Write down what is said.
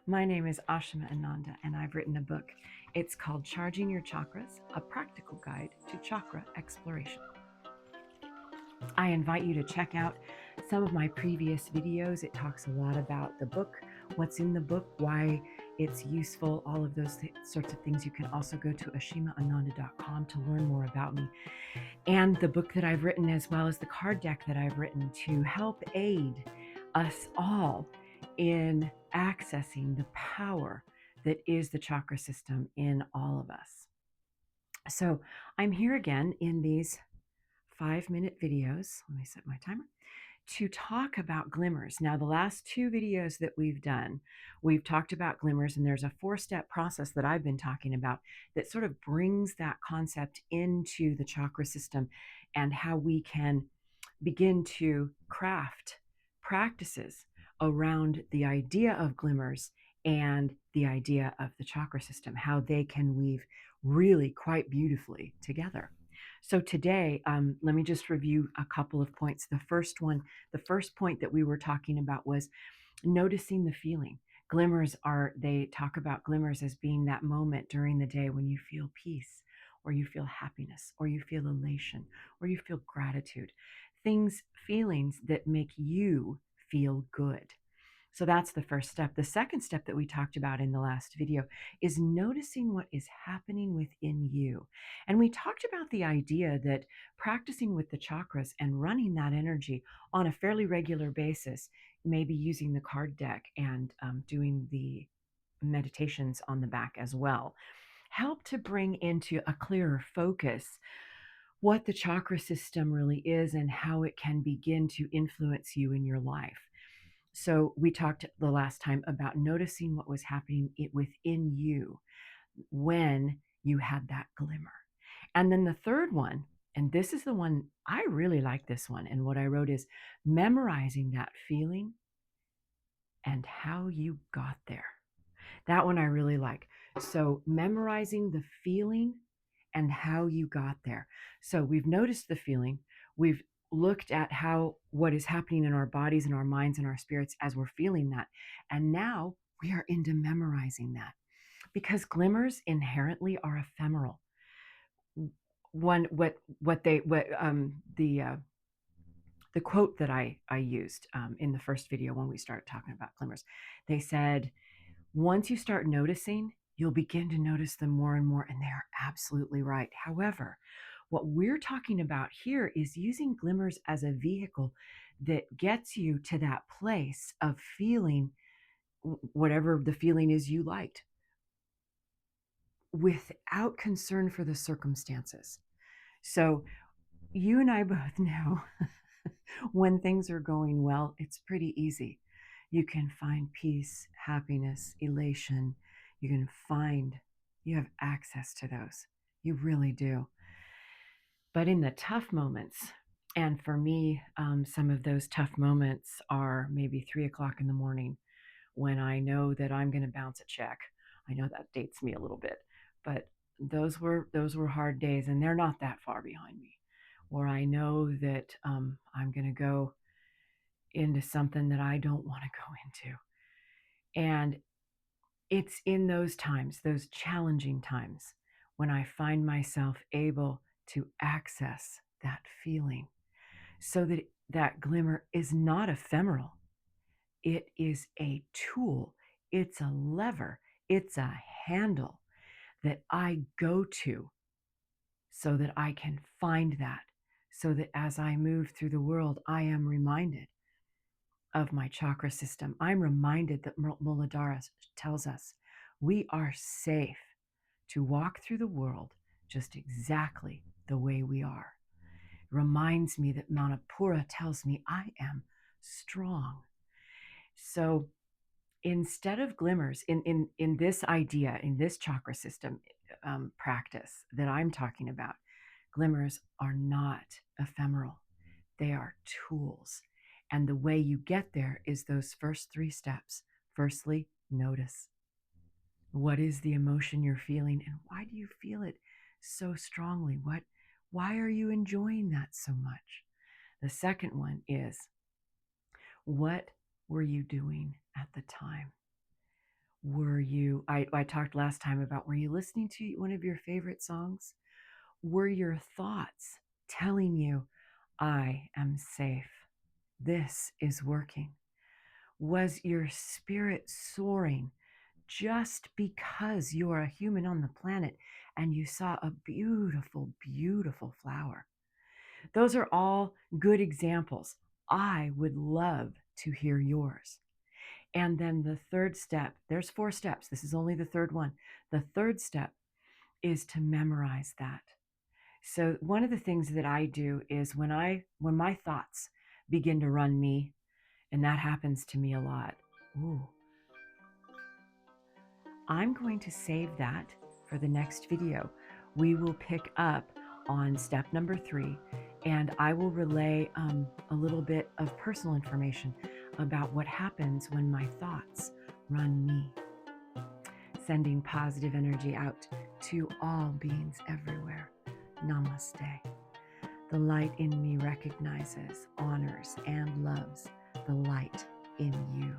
My name is Ashima Ananda, and I've written a book. It's called Charging Your Chakras, a practical guide to chakra exploration. I invite you to check out some of my previous videos. It talks a lot about the book, what's in the book, why it's useful, all of those sorts of things. You can also go to ashimaananda.com to learn more about me and the book that I've written, as well as the card deck that I've written to help aid us all in accessing the power that is the chakra system in all of us. So I'm here again in these 5-minute videos. Let me set my timer to talk about glimmers. Now, the last two videos that we've done, we've talked about glimmers, and there's a 4-step process that I've been talking about that sort of brings that concept into the chakra system and how we can begin to craft practices around the idea of glimmers and the idea of the chakra system, how they can weave really quite beautifully together. So today, let me just review a couple of points. The first point that we were talking about was noticing the feeling. They talk about glimmers as being that moment during the day when you feel peace, or you feel happiness, or you feel elation, or you feel gratitude. Feelings that make you feel good. So that's the first step. The second step that we talked about in the last video is noticing what is happening within you. And we talked about the idea that practicing with the chakras and running that energy on a fairly regular basis, maybe using the card deck and doing the meditations on the back as well, help to bring into a clearer focus what the chakra system really is and how it can begin to influence you in your life. So we talked the last time about noticing what was happening within you when you had that glimmer. And then the third one, and this is the one, I really like this one. And what I wrote is memorizing that feeling and how you got there. That one I really like. So memorizing the feeling and how you got there. So we've noticed the feeling. We've looked at what is happening in our bodies and our minds and our spirits as we're feeling that. And now we are into memorizing that, because glimmers inherently are ephemeral. The quote that I used in the first video when we started talking about glimmers, they said, once you start noticing, you'll begin to notice them more and more, and they are absolutely right. However, what we're talking about here is using glimmers as a vehicle that gets you to that place of feeling whatever the feeling is you liked, without concern for the circumstances. So you and I both know when things are going well, it's pretty easy. You can find peace, happiness, elation. You have access to those. You really do. But in the tough moments, and for me, some of those tough moments are maybe 3 o'clock in the morning when I know that I'm going to bounce a check. I know that dates me a little bit, but those were hard days, and they're not that far behind me, where I know that I'm going to go into something that I don't want to go into. And it's in those times, those challenging times, when I find myself able to access that feeling, so that that glimmer is not ephemeral. It is a tool, it's a lever, it's a handle that I go to so that I can find that, so that as I move through the world, I am reminded of my chakra system. I'm reminded that Muladhara tells us we are safe to walk through the world just exactly the way we are. Reminds me that Manipura tells me I am strong. So instead of glimmers, in this idea, in this chakra system practice that I'm talking about, glimmers are not ephemeral. They are tools. And the way you get there is those first 3 steps. Firstly, notice. What is the emotion you're feeling, and why do you feel it so strongly? Why are you enjoying that so much? The second one is, what were you doing at the time? Were you, I talked last time about, were you listening to one of your favorite songs? Were your thoughts telling you, I am safe? This is working. Was your spirit soaring just because you are a human on the planet and you saw a beautiful, beautiful flower? Those are all good examples. I would love to hear yours. And then the third step, there's 4 steps. This is only the third one. The third step is to memorize that. So one of the things that I do is when my thoughts begin to run me, and that happens to me a lot. Ooh. I'm going to save that for the next video. We will pick up on step number 3, and I will relay a little bit of personal information about what happens when my thoughts run me. Sending positive energy out to all beings everywhere. Namaste. The light in me recognizes, honors, and loves the light in you.